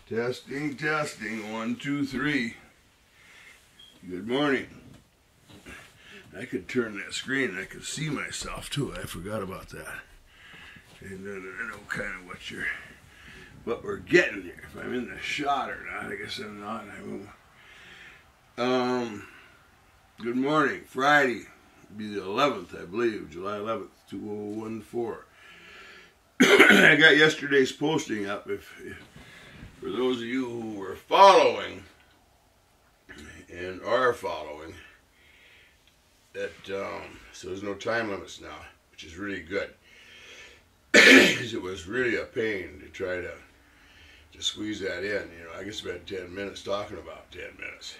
Testing, testing, 1, 2, 3. Good morning. I could turn that screen and I could see myself too. I forgot about that. And then I know kind of what we're getting here. If I'm in the shot or not, I guess I'm not. Good morning. Friday. It'll be the 11th, I believe. July 11th, 2014. I got yesterday's posting up. If for those of you who were following and are following, that so there's no time limits now, which is really good, because it was really a pain to try to squeeze that in. You know, I guess about 10 minutes talking about 10 minutes,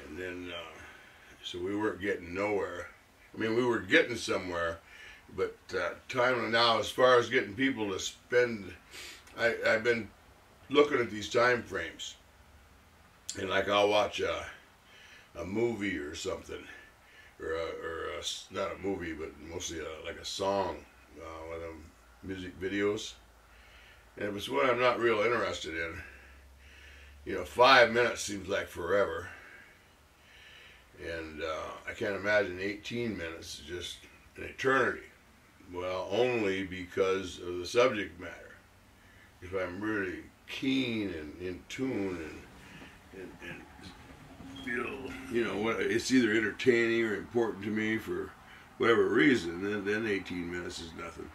and then so we weren't getting nowhere. I mean, we were getting somewhere, but time now, as far as getting people to spend, I've been looking at these time frames, and like I'll watch a movie or something, or not a movie, but mostly like a song, one of them music videos, and if it's what I'm not real interested in, you know, 5 minutes seems like forever, and I can't imagine 18 minutes is just an eternity. Well, only because of the subject matter. If I'm really keen and in tune and feel, you know, what it's either entertaining or important to me for whatever reason, then 18 minutes is nothing.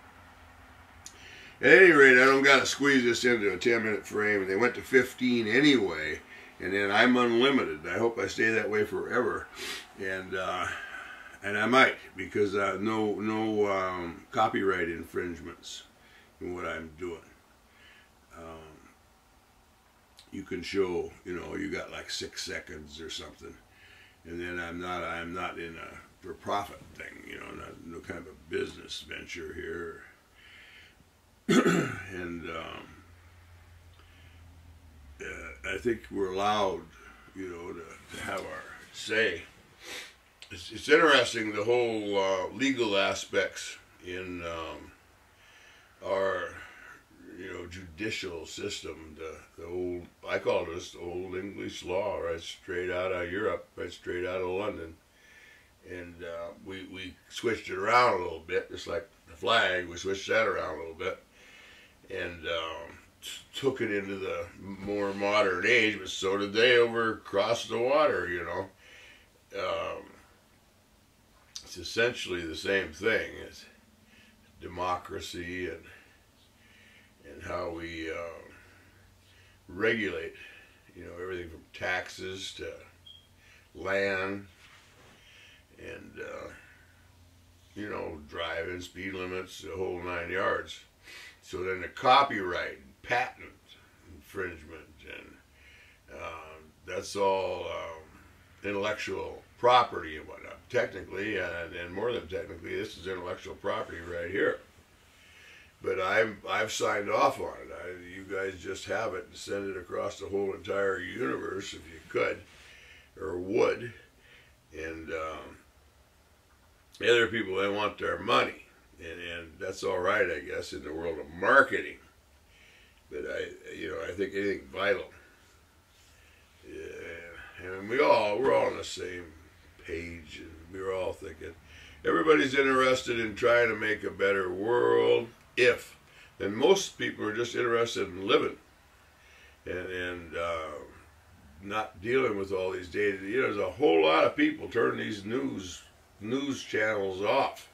At any rate, I don't got to squeeze this into a 10-minute frame, and they went to 15 anyway, and then I'm unlimited. I hope I stay that way forever, and I might, because no copyright infringements in what I'm doing. You can show, you know, you got like 6 seconds or something, and then I'm not in a for-profit thing, you know, no kind of a business venture here, and I think we're allowed, you know, to have our say. It's interesting, the whole legal aspects in our, you know, judicial system, the old, I call this old English law, right straight out of Europe, right straight out of London. And we switched it around a little bit, just like the flag, we switched that around a little bit, and took it into the more modern age, but so did they over across the water, you know. It's essentially the same thing. It's democracy and how we regulate, you know, everything from taxes to land and, you know, driving, speed limits, the whole 9 yards. So then the copyright, patent infringement, and that's all intellectual property and whatnot. Technically, and more than technically, this is intellectual property right here. But I've signed off on it. You guys just have it and send it across the whole entire universe if you could, or would. And the other people, they want their money, and that's all right, I guess, in the world of marketing. But I think anything vital. Yeah, and we're all on the same page, and we're all thinking everybody's interested in trying to make a better world. And most people are just interested in living and not dealing with all these data. You know, there's a whole lot of people turn these news channels off,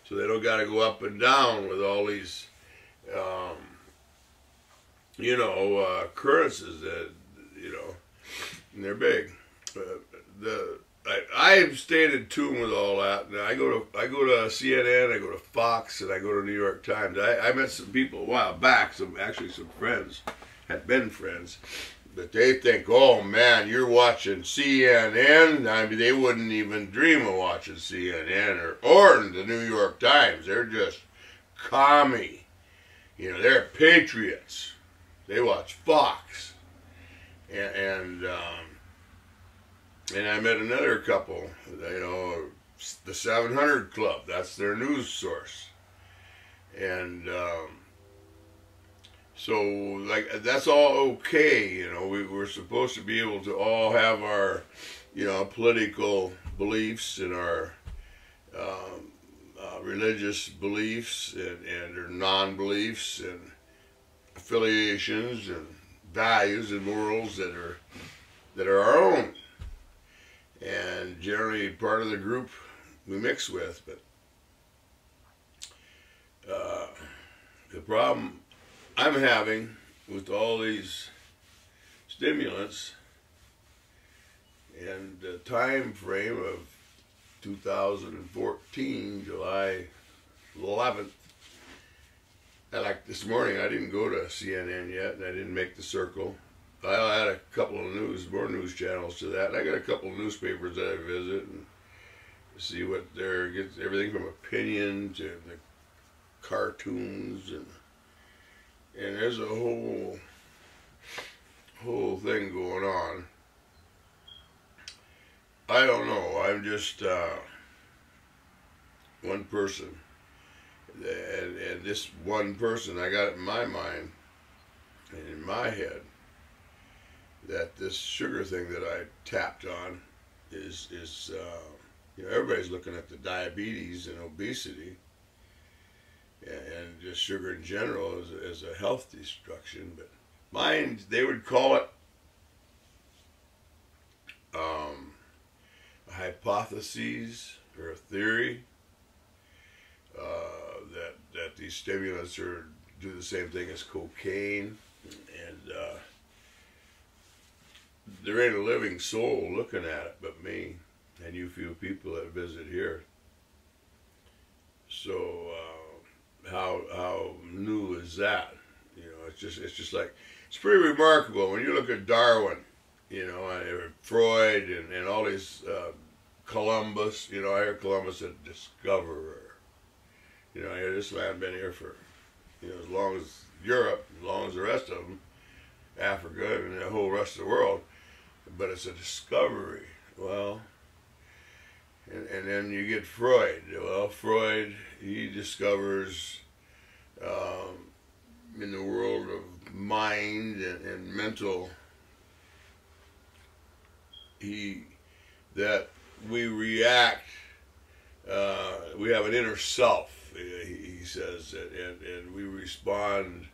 so they don't got to go up and down with all these you know, occurrences that, you know, and they're big. I've stayed in tune with all that. Now I go to CNN, I go to Fox, and I go to New York Times. I met some people a while back, some friends, had been friends, but they think, oh man, you're watching CNN. I mean, they wouldn't even dream of watching CNN or the New York Times. They're just commie. You know, they're patriots. They watch Fox, and I met another couple, you know, the 700 Club, that's their news source. And So, like, that's all okay, you know. We're supposed to be able to all have our, you know, political beliefs and our religious beliefs and our non-beliefs and affiliations and values and morals that are our own, and generally part of the group we mix with. But the problem I'm having with all these stimulants and the time frame of 2014, July 11th, like this morning, I didn't go to CNN yet, and I didn't make the circle. I had a couple of more news channels to that, and I got a couple of newspapers that I visit and see what gets everything from opinion to the cartoons, and there's a whole thing going on. I don't know. I'm just one person, and this one person, I got it in my mind and in my head that this sugar thing that I tapped on is you know, everybody's looking at the diabetes and obesity and just sugar in general as a health destruction, but mine, they would call it a hypothesis or a theory that these stimulants do the same thing as cocaine, and there ain't a living soul looking at it but me and you few people that visit here. So how new is that? You know, it's just like, it's pretty remarkable when you look at Darwin, you know, and Freud and all these Columbus. You know, I hear Columbus a discoverer. You know, this land been here for, you know, as long as Europe, as long as the rest of them, Africa, and the whole rest of the world. But it's a discovery. Well, and then you get Freud. Well, Freud, he discovers in the world of mind and mental, that we react, we have an inner self, he says, and we respond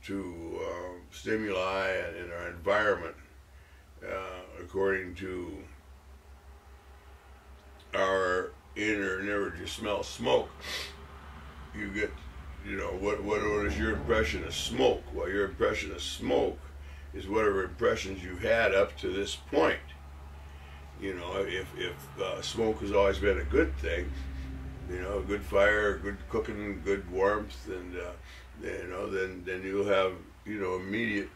to stimuli in our environment according to our inner. Never just smell smoke. You get, you know, what is your impression of smoke? Well, your impression of smoke is whatever impressions you've had up to this point. You know, if smoke has always been a good thing, you know, good fire, good cooking, good warmth, and you know, then you'll have, you know, immediate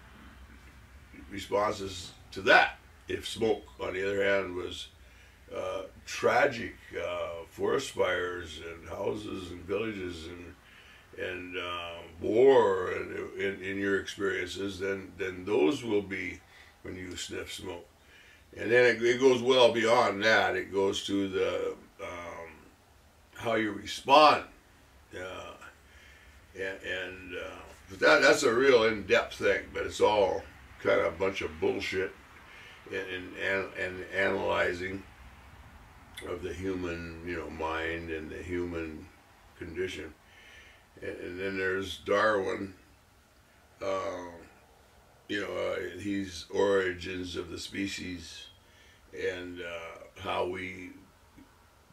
responses to that. If smoke, on the other hand, was tragic, forest fires and houses and villages and war, and in your experiences, then those will be when you sniff smoke. And then it goes well beyond that. It goes to the how you respond, but that's a real in-depth thing. But it's all kind of a bunch of bullshit and analyzing of the human, you know, mind and the human condition. And then there's Darwin. You know, he's origins of the species, and how we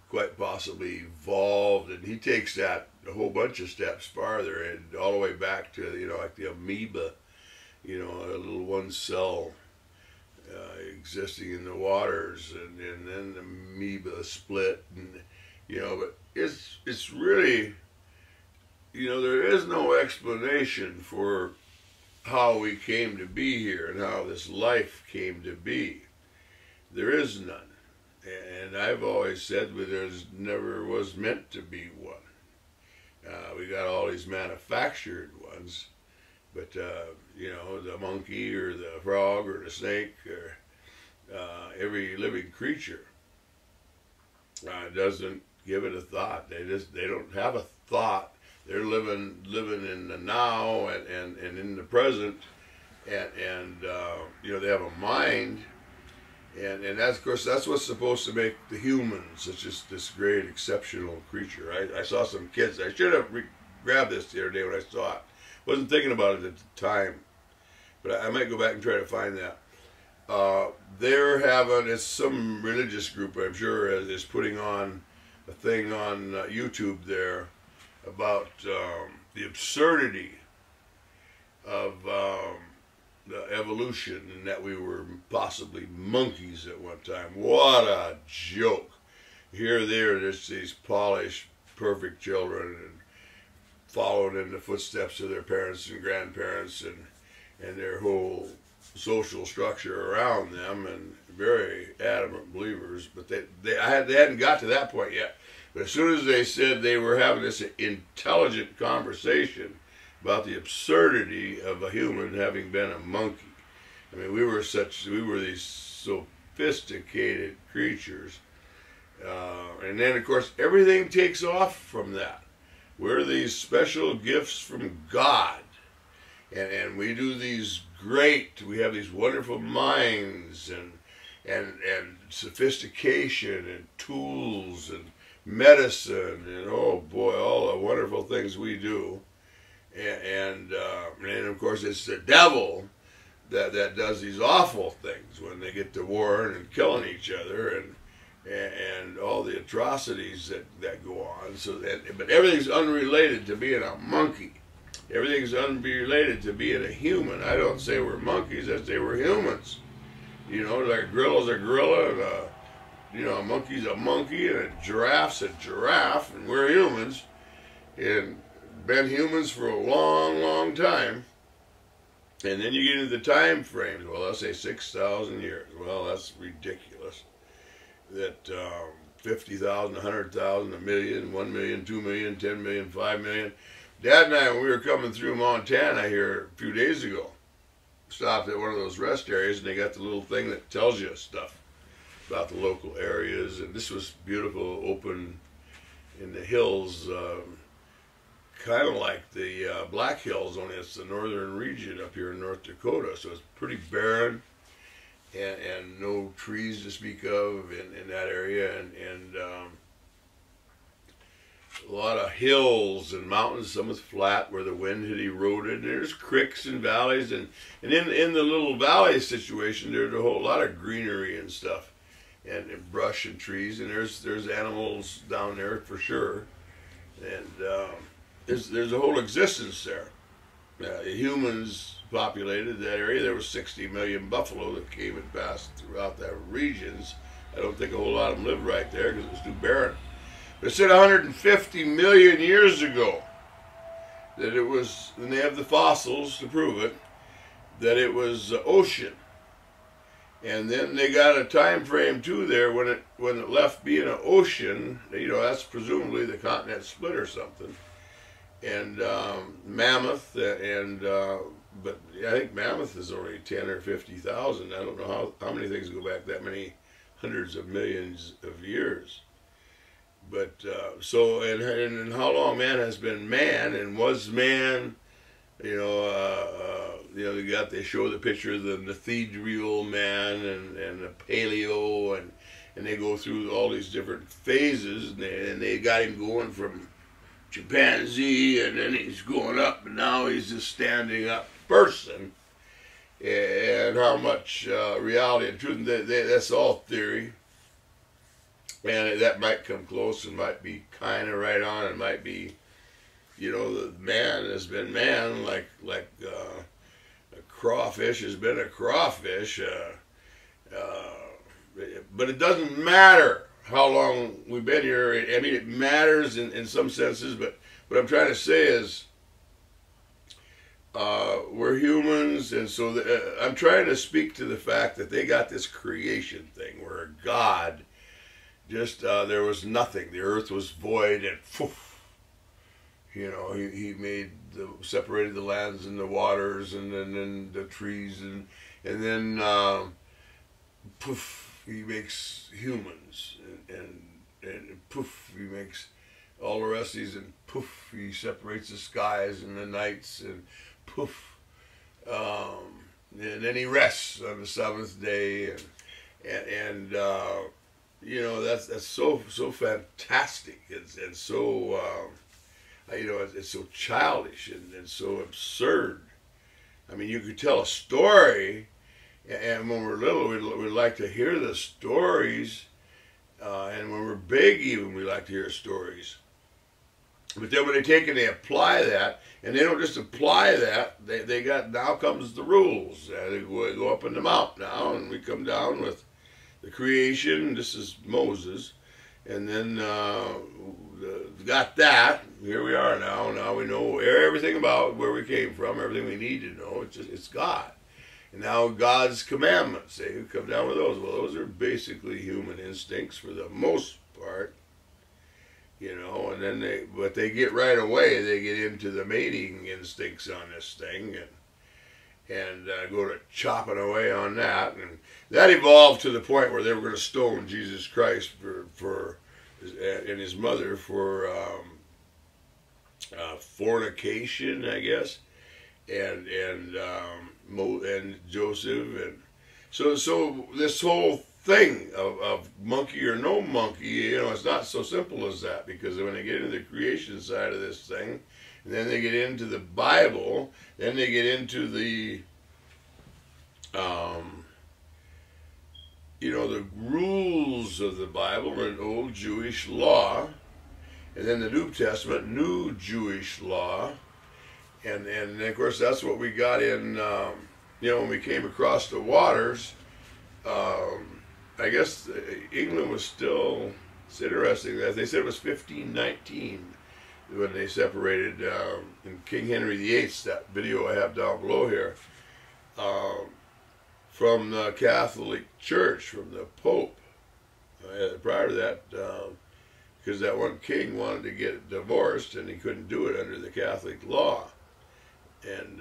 quite possibly evolved, and he takes that a whole bunch of steps farther, and all the way back to, you know, like the amoeba, you know, a little one cell existing in the waters, and then the amoeba split, and, you know, but it's really, you know, there is no explanation for how we came to be here and how this life came to be. There is none. And I've always said there's never was meant to be one. We got all these manufactured ones, but you know, the monkey or the frog or the snake or every living creature doesn't give it a thought. They don't have a thought They're living in the now and in the present, and you know, they have a mind, and that's, of course, that's what's supposed to make the human such as this great exceptional creature. I saw some kids. I should have grabbed this the other day when I saw it. Wasn't thinking about it at the time, but I might go back and try to find that. They're having, it's some religious group, I'm sure, is putting on a thing on YouTube there about the absurdity of the evolution, and that we were possibly monkeys at one time. What a joke. Here there's these polished, perfect children, and following in the footsteps of their parents and grandparents, and their whole social structure around them, and very adamant believers. But they hadn't got to that point yet. But as soon as they said they were having this intelligent conversation about the absurdity of a human having been a monkey, I mean, we were these sophisticated creatures, and then of course everything takes off from that. We're these special gifts from God, and we do these we have these wonderful minds, and sophistication, and tools, and medicine, and oh boy, all the wonderful things we do, and of course it's the devil that does these awful things when they get to warring and killing each other, and all the atrocities that go on. So but everything's unrelated to being a monkey. Everything's unrelated to being a human. I don't say we're monkeys, I say we're humans. You know, like a gorilla's a gorilla, and a monkey's a monkey, and a giraffe's a giraffe, and we're humans, and been humans for a long, long time. And then you get into the time frames. Well, let's say 6,000 years. Well, that's ridiculous. That 50,000, 100,000, a million, 1 million, 2 million, 10 million, 5 million. Dad and I, when we were coming through Montana here a few days ago, stopped at one of those rest areas, and they got the little thing that tells you stuff about the local areas. And this was beautiful, open in the hills, kind of like the Black Hills, only it's the northern region up here in North Dakota. So it's pretty barren, and no trees to speak of in that area, and a lot of hills and mountains. Some is flat where the wind had eroded. There's creeks and valleys, and in the little valley situation, there's a whole lot of greenery and stuff, and brush and trees, and there's animals down there for sure, and there's a whole existence there. Humans populated that area. There was 60 million buffalo that came and passed throughout the regions. I don't think a whole lot of them lived right there because it was too barren. But it said 150 million years ago that it was, and they have the fossils to prove it, that it was ocean. And then they got a time frame too there when it left being an ocean. That's presumably the continent split or something. And mammoth, but I think mammoth is only 10 or 50,000. I don't know how many things go back that many hundreds of millions of years. But so, and how long man has been man and was man, they show the picture of the ethereal man and the paleo, and they go through all these different phases, and they got him going from chimpanzee, and then he's going up, and now he's a standing up person, and how much reality and truth, that's all theory. And that might come close and might be kind of right on. It might be, the man has been man, like a crawfish has been a crawfish. But it doesn't matter how long we've been here. I mean, it matters in some senses, but what I'm trying to say is we're humans, and so I'm trying to speak to the fact that they got this creation thing where God just, there was nothing. The earth was void, and poof, he made separated the lands and the waters, and then the trees, and then poof, he makes humans, and poof, he makes all the rest of these, and poof, he separates the skies and the nights, and poof, and then he rests on the seventh day, and you know, that's so fantastic, and so you know, it's so childish and so absurd. I mean, you could tell a story, and when we're little, we like to hear the stories, and when we're big, even, we like to hear stories. But then when they take and they apply that, and they don't just apply that, they got, now comes the rules. They go up in the mount now, and we come down with the creation. This is Moses, and then got that. Here we are now. Now we know everything about where we came from, everything we need to know. It's God. And now God's commandments, they come down with those. Well, those are basically human instincts for the most part. You know, and then they get right away, they get into the mating instincts on this thing, and go to chopping away on that, and that evolved to the point where they were going to stone Jesus Christ and his mother for fornication, I guess, and Joseph, and so this whole thing of monkey or no monkey, you know, it's not so simple as that, because when they get into the creation side of this thing, and then they get into the Bible, then they get into the you know, the rules of the Bible and old Jewish law, and then the New Testament, new Jewish law, and of course that's what we got in you know, when we came across the waters. I guess England was still, it's interesting that they said it was 1519 when they separated in King Henry VIII, that video I have down below here, from the Catholic Church, from the Pope. Prior to that, because that one king wanted to get divorced and he couldn't do it under the Catholic law. And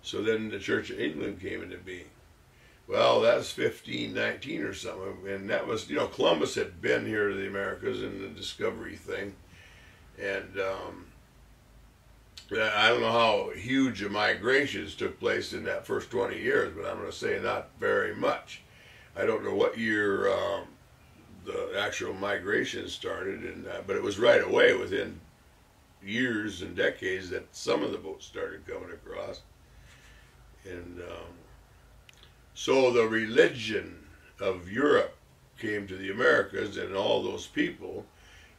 so then the Church of England came into being. Well, that's 1519 or something, and that was, you know, Columbus had been here to the Americas in the discovery thing, and I don't know how huge a migrations took place in that first 20 years, but I'm going to say not very much. I don't know what year the actual migration started, but it was right away, within years and decades, that some of the boats started coming across, and so the religion of Europe came to the Americas and all those people,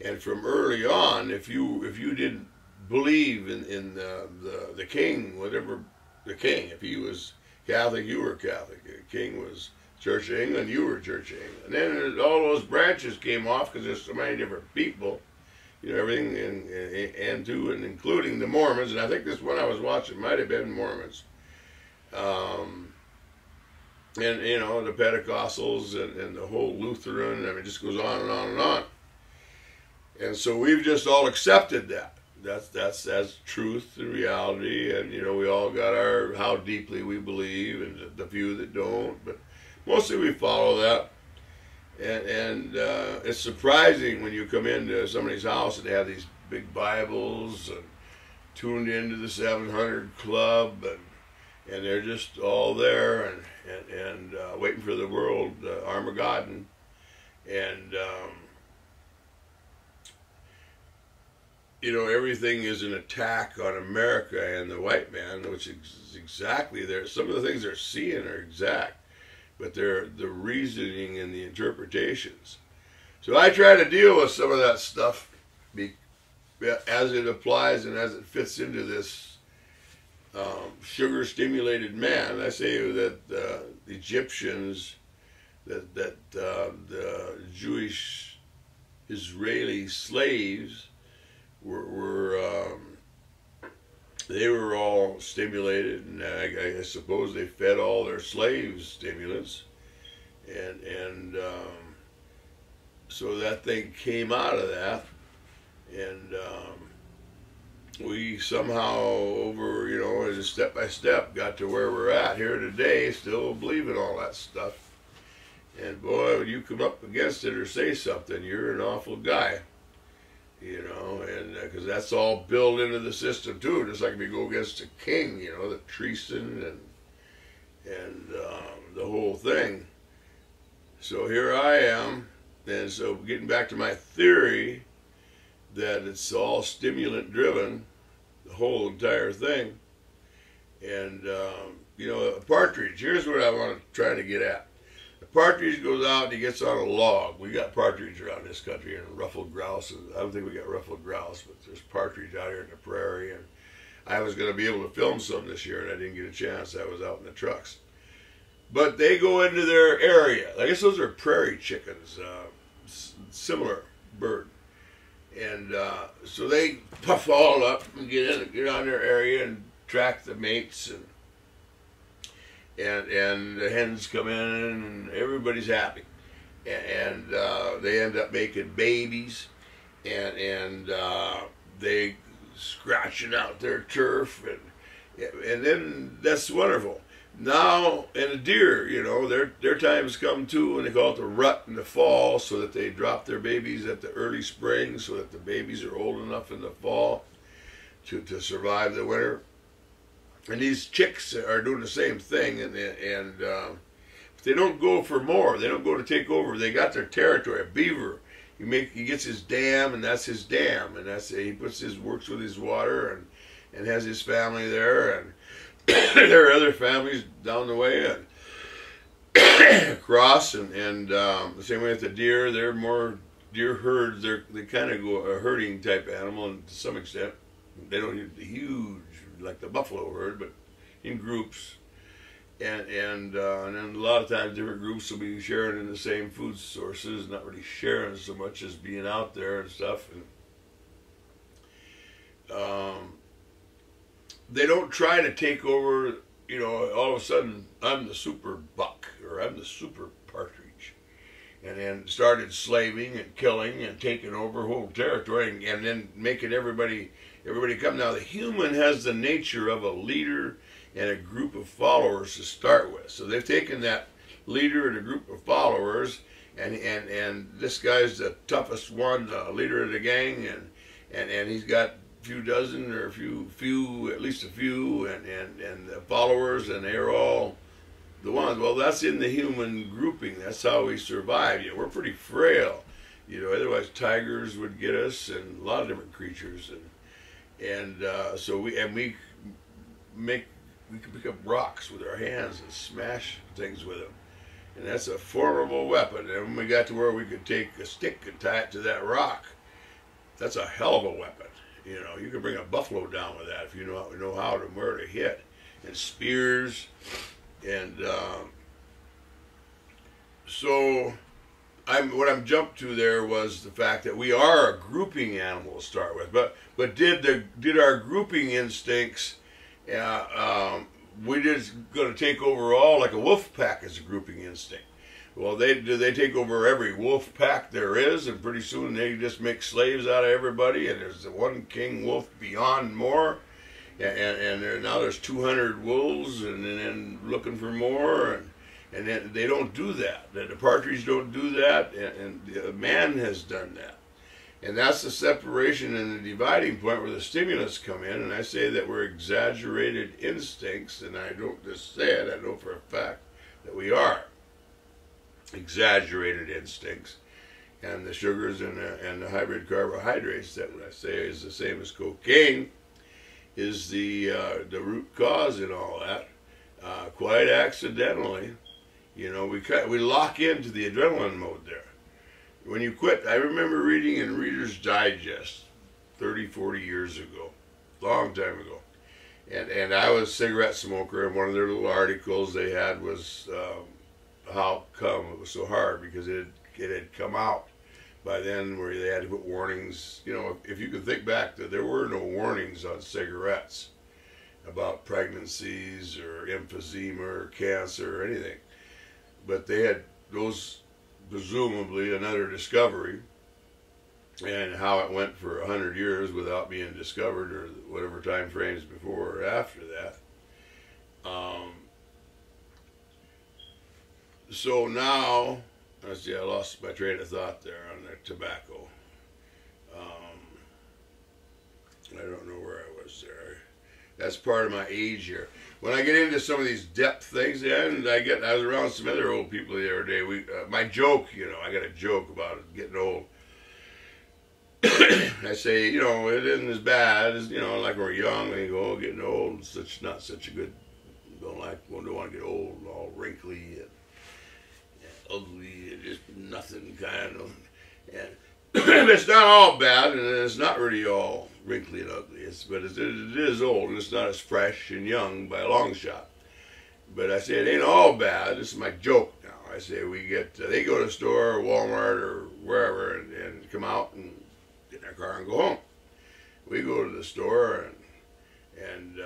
and from early on, if you didn't believe in the king, whatever the king, if he was Catholic, you were Catholic. If the king was Church of England, you were Church of England. And then all those branches came off because there's so many different people, you know, everything, and including the Mormons. And I think this one I was watching might have been Mormons. And, you know, the Pentecostals and the whole Lutheran, I mean, it just goes on and on and on. And so we've just all accepted that. That's truth and reality, and, you know, we all got our, how deeply we believe, and the few that don't, but mostly we follow that. And it's surprising when you come into somebody's house and they have these big Bibles and tuned into the 700 Club, and they're just all there and waiting for the world Armageddon, and you know, everything is an attack on America and the white man, which is exactly there. Some of the things they're seeing are exact, but they're the reasoning and the interpretations. So I try to deal with some of that stuff as it applies and as it fits into this sugar-stimulated man. I say that the Egyptians, that the Jewish Israeli slaves they were all stimulated, and I suppose they fed all their slaves stimulants, and so that thing came out of that, and we somehow, over, you know, step by step, got to where we're at here today, still believing all that stuff. And boy, when you come up against it or say something, you're an awful guy. you know, and because that's all built into the system too. Just like if you go against a king, you know, the treason and the whole thing. So here I am, and so getting back to my theory that it's all stimulant driven, the whole entire thing. And you know, a partridge, here's what I want to try to get at. A partridge goes out and he gets on a log. We got partridge around this country, and ruffled grouse. I don't think we got ruffled grouse, but there's partridge out here in the prairie. And I was going to be able to film some this year, and I didn't get a chance. I was out in the trucks. But they go into their area. I guess those are prairie chickens, similar bird. And so they puff all up and get on their area and track the mates, and the hens come in and everybody's happy, and they end up making babies, and they scratching out their turf, and then that's wonderful. Now, and the deer, you know, their times come too, and they call it the rut in the fall, so that they drop their babies at the early spring, so that the babies are old enough in the fall to survive the winter. And these chicks are doing the same thing, and they don't go for more. They don't go to take over. They got their territory. A beaver, he gets his dam, and that's his dam, and he works with his water, and has his family there, and there are other families down the way and across, and the same way with the deer. They're more deer herds. They kind of go a herding type animal, and to some extent, they don't use the huge like the buffalo herd, but in groups, and then a lot of times different groups will be sharing in the same food sources, not really sharing so much as being out there and stuff. And they don't try to take over, you know, all of a sudden I'm the super buck or I'm the super partridge, and then started slaving and killing and taking over whole territory, and then making everybody come. Now the human has the nature of a leader and a group of followers to start with. So they've taken that leader and a group of followers, and this guy's the toughest one, the leader of the gang, and he's got few dozen or at least a few, and the followers, and they're all the ones. Well, that's in the human grouping. That's how we survive. You know, we're pretty frail. You know, otherwise tigers would get us, and a lot of different creatures, and so we can pick up rocks with our hands and smash things with them, and that's a formidable weapon. And when we got to where we could take a stick and tie it to that rock, that's a hell of a weapon. You know, you can bring a buffalo down with that if you know how to where to hit, and spears, and so what I'm jumped to there was the fact that we are a grouping animal to start with, but did our grouping instincts, we just going to take over all, like a wolf pack is a grouping instinct. Well, they take over every wolf pack there is, and pretty soon they just make slaves out of everybody, and there's the one king wolf beyond more, and now there's 200 wolves, and then looking for more, and then they don't do that. The partridge don't do that, and the man has done that. And that's the separation and the dividing point where the stimulants come in, and I say that we're exaggerated instincts, and I don't just say it, I know for a fact that we are exaggerated instincts, and the sugars and the hybrid carbohydrates that I say is the same as cocaine is the root cause in all that. Quite accidentally, you know, we lock into the adrenaline mode there. When you quit, I remember reading in Reader's Digest 30, 40 years ago, long time ago, and I was a cigarette smoker, and one of their little articles they had was how come it was so hard, because it had come out by then where they had to put warnings. You know, if you could think back, that there were no warnings on cigarettes about pregnancies or emphysema or cancer or anything, but they had those, presumably another discovery, and how it went for 100 years without being discovered, or whatever time frames before or after that. So now, let's see, I lost my train of thought there on the tobacco. I don't know where I was there. That's part of my age here. When I get into some of these depth things, and I was around some other old people the other day. My joke, I got a joke about it, getting old. I say, it isn't as bad as, like when we're young, and you go, oh, getting old, it's not such a good, don't want to get old, all wrinkly and ugly, and just nothing kind of, and it's not all bad, and it's not really all wrinkly and ugly, but it is old, and it's not as fresh and young by a long shot. But I say, it ain't all bad. This is my joke now. I say, they go to the store or Walmart or wherever and come out and get in their car and go home. We go to the store and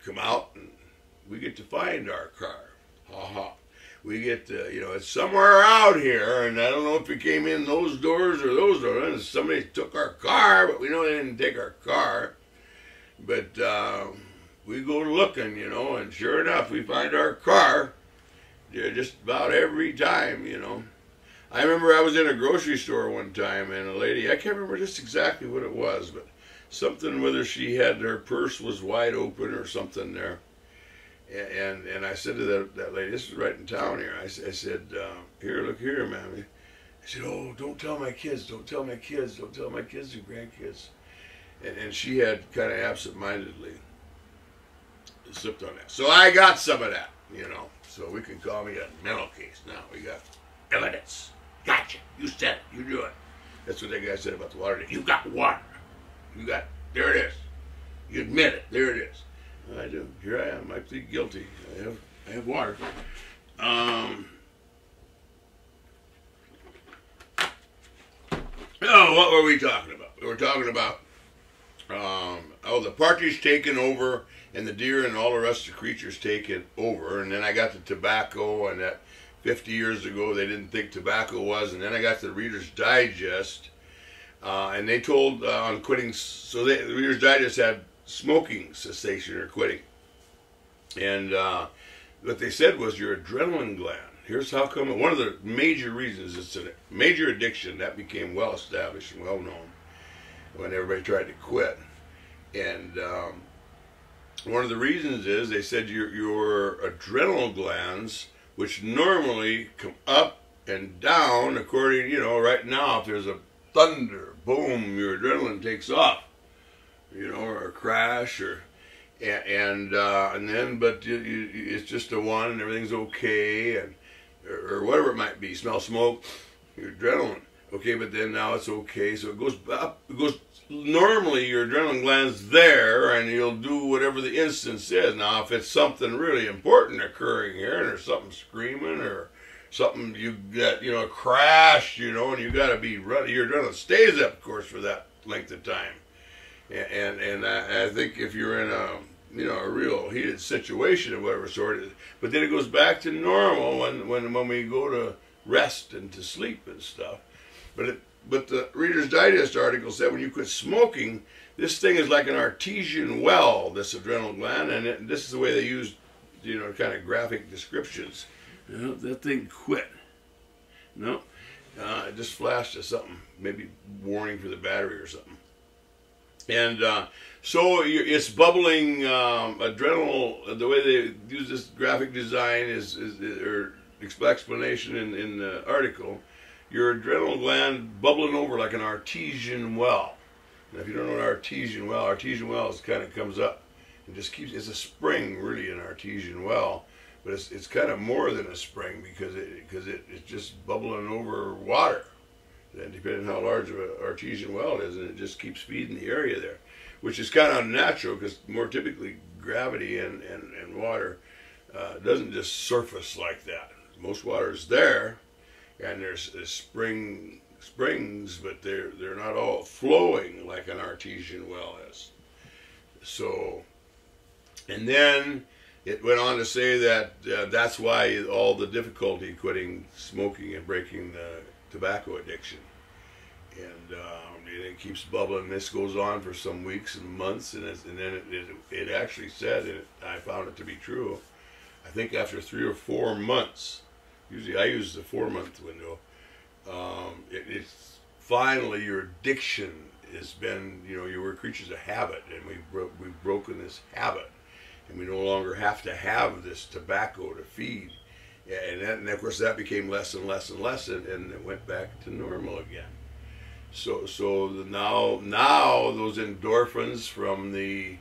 come out, and we get to find our car. Ha ha. We get to, it's somewhere out here, and I don't know if it came in those doors or those doors, and somebody took our car, but we know they didn't take our car. But we go looking, and sure enough, we find our car just about every time, I remember I was in a grocery store one time, and a lady, I can't remember just exactly what it was, but something, whether she had, her purse was wide open or something there. And I said to that lady, this is right in town here, I said, here, look here, ma'am. I said, oh, don't tell my kids, don't tell my kids and grandkids. And she had kind of absent-mindedly slipped on that. So I got some of that, so we can call me a mental case now. We got evidence. Gotcha. You said it. You do it. That's what that guy said about the water. You got water. There it is. You admit it. There it is. I do. Here I am. I plead guilty. I have water. Oh, what were we talking about? We were talking about the partridge taken over, and the deer and all the rest of the creatures taken over, and then I got the tobacco, and that 50 years ago they didn't think tobacco was, and then I got the Reader's Digest, and they told on quitting, so the Reader's Digest had smoking cessation or quitting, and what they said was your adrenaline gland. Here's how come. One of the major reasons, it's a major addiction that became well established and well known when everybody tried to quit, and one of the reasons is they said your adrenal glands, which normally come up and down according, right now if there's a thunder, boom, your adrenaline takes off. Or a crash, and then, but it's just a one, and everything's okay, or whatever it might be. Smell smoke, your adrenaline, okay, but then now it's okay, so it goes up. Normally your adrenaline gland's there, and you'll do whatever the instance is. Now, if it's something really important occurring here, and there's something screaming, or something you got, a crash, and you got to be running, your adrenaline stays up, of course, for that length of time. And I think if you're in a real heated situation of whatever sort, but then it goes back to normal when we go to rest and to sleep and stuff. But the Reader's Digest article said when you quit smoking, this thing is like an artesian well, this adrenal gland, and this is the way they use, kind of graphic descriptions. That thing quit. No, it just flashed to something, maybe warning for the battery or something. And so it's bubbling adrenal. The way they use this graphic design or explanation in the article, your adrenal gland bubbling over like an artesian well. Now, if you don't know what artesian well is, kind of comes up and just keeps. It's a spring, really, an artesian well, but it's kind of more than a spring because it's just bubbling over water. And depending on how large of an artesian well it is, and it just keeps feeding the area there, which is kind of unnatural because more typically gravity and water doesn't just surface like that. Most water is there, and there's springs, but they're not all flowing like an artesian well is. So, and then it went on to say that that's why all the difficulty quitting smoking and breaking the tobacco addiction, and it keeps bubbling. This goes on for some weeks and months, and then it actually said, and I found it to be true, I think after 3 or 4 months, usually I use the 4-month window, it's finally your addiction it's been, you know, we're creatures of habit, and we've broken this habit, and we no longer have to have this tobacco to feed. And of course that became less and less and less, and it went back to normal again. So now those endorphins from the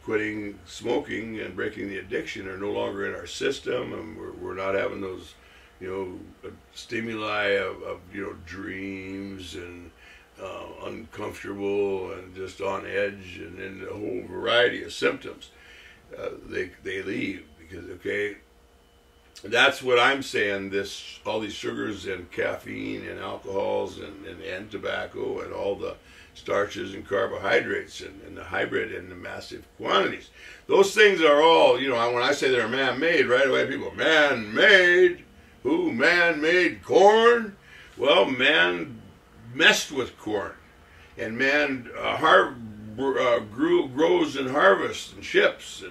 quitting smoking and breaking the addiction are no longer in our system, and we're not having those, you know, stimuli of you know, dreams and uncomfortable and just on edge, and then a whole variety of symptoms. They leave, because, okay, that's what I'm saying. All these sugars and caffeine and alcohols and tobacco and all the starches and carbohydrates and the hybrid in the massive quantities. Those things are all, you know, when I say they're man-made, right away people, man-made? Who man-made corn? Well, man messed with corn, and man grows and harvests and ships,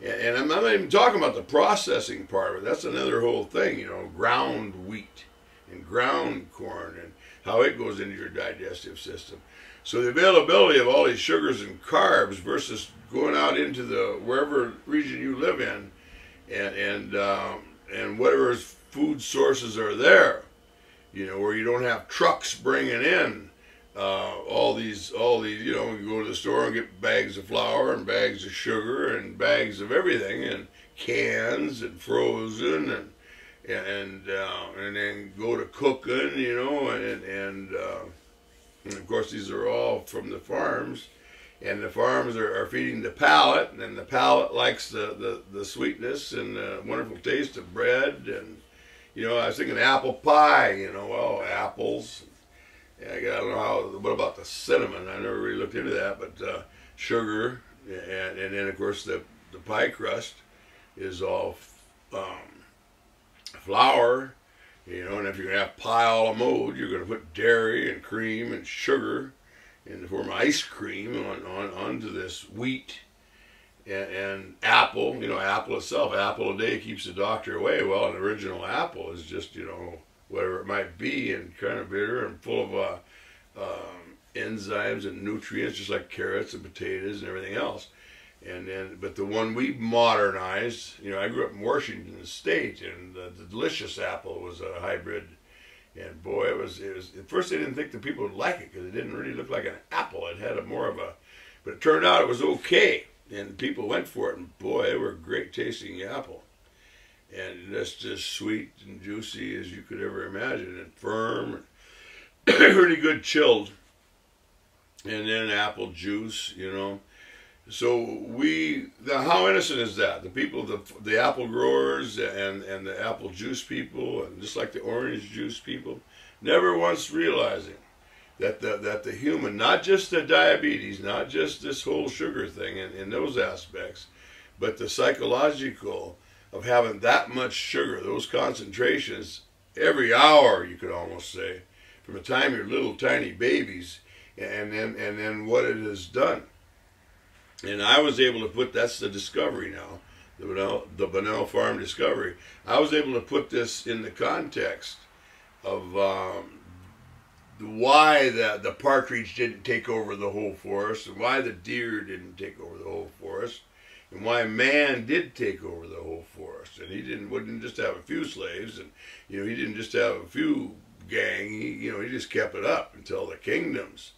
and I'm not even talking about the processing part of it. That's another whole thing, you know, ground wheat and ground corn and how it goes into your digestive system. So the availability of all these sugars and carbs versus going out into the wherever region you live in, and whatever food sources are there, you know, where you don't have trucks bringing in all these, you know, you go to the store and get bags of flour and bags of sugar and bags of everything and cans and frozen and then go to cooking, you know, and of course these are all from the farms, and the farms are feeding the palate, and the palate likes the sweetness and the wonderful taste of bread. And you know, I was thinking apple pie, you know, well, apples. Yeah, I don't know what about the cinnamon? I never really looked into that, but sugar, and then of course the pie crust is all flour, you know, and if you're going to have pie a la mode, you're going to put dairy and cream and sugar in the form of ice cream onto this wheat. And apple, you know, apple itself, apple a day keeps the doctor away. Well, an original apple is just, you know, whatever it might be, and kind of bitter and full of enzymes and nutrients, just like carrots and potatoes and everything else. But the one we modernized, you know, I grew up in Washington State, and the delicious apple was a hybrid. And boy, it was. At first, I didn't think the people would like it because it didn't really look like an apple. It had more of a, but it turned out it was okay. And people went for it, and boy, they were a great tasting apple. And that's just sweet and juicy as you could ever imagine, and firm, and really good chilled. And then apple juice, you know. So how innocent is that? The people, the apple growers and the apple juice people, and just like the orange juice people, never once realizing that the human, not just the diabetes, not just this whole sugar thing in those aspects, but the psychological of having that much sugar, those concentrations every hour, you could almost say, from the time you're little tiny babies, and then what it has done. And I was able to put, that's the discovery now, the Bunnell farm discovery. I was able to put this in the context of why the partridge didn't take over the whole forest, and why the deer didn't take over the whole forest, and why man did take over the whole forest. And he wouldn't just have a few slaves, and you know, he didn't just have a few gang. He just kept it up until the kingdoms.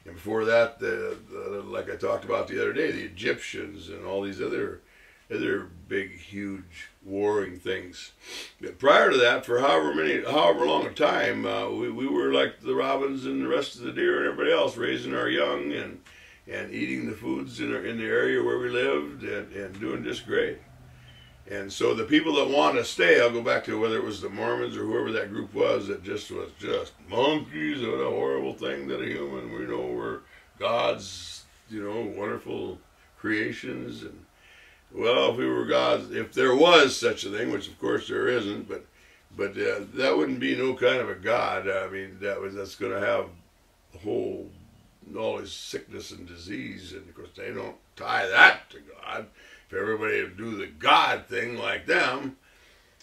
And before that, like I talked about the other day, the Egyptians and all these other big, huge warring things. But prior to that, for however long a time, we were like the robins and the rest of the deer and everybody else, raising our young and eating the foods in the area where we lived, and doing just great. And so the people that want to stay, I'll go back to whether it was the Mormons or whoever that group was, that just was just monkeys. What a horrible thing that a human, we know we're God's, you know, wonderful creations. And well, if we were God's, if there was such a thing, which of course there isn't, but that wouldn't be no kind of a God. I mean, that's going to have all this sickness and disease, and of course they don't tie that to God. If everybody would do the God thing like them,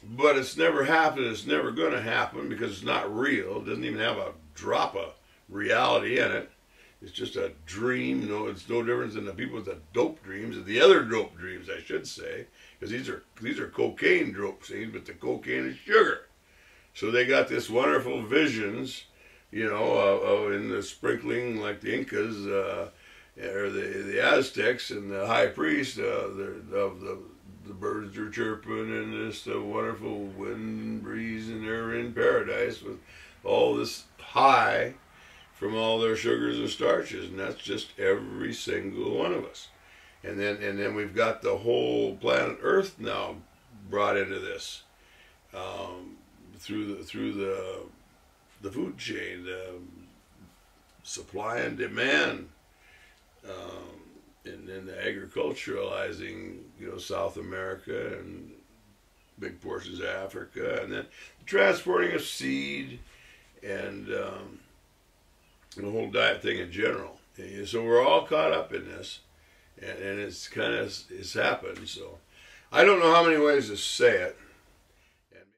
but it's never happened, it's never going to happen because it's not real. It doesn't even have a drop of reality in it. It's just a dream. No, it's no difference than the people with the dope dreams, or the other dope dreams, I should say, because these are cocaine dope scenes, but the cocaine is sugar. So they got this wonderful visions, you know, in the sprinkling like the Incas or the Aztecs and the high priest of the birds are chirping and this wonderful wind breeze, and they're in paradise with all this high from all their sugars and starches, and that's just every single one of us. And then we've got the whole planet Earth now brought into this through the food chain, supply and demand, and then the agriculturalizing, you know, South America and big portions of Africa, and then the transporting of seed and the whole diet thing in general. And so we're all caught up in this, and it's happened. So I don't know how many ways to say it.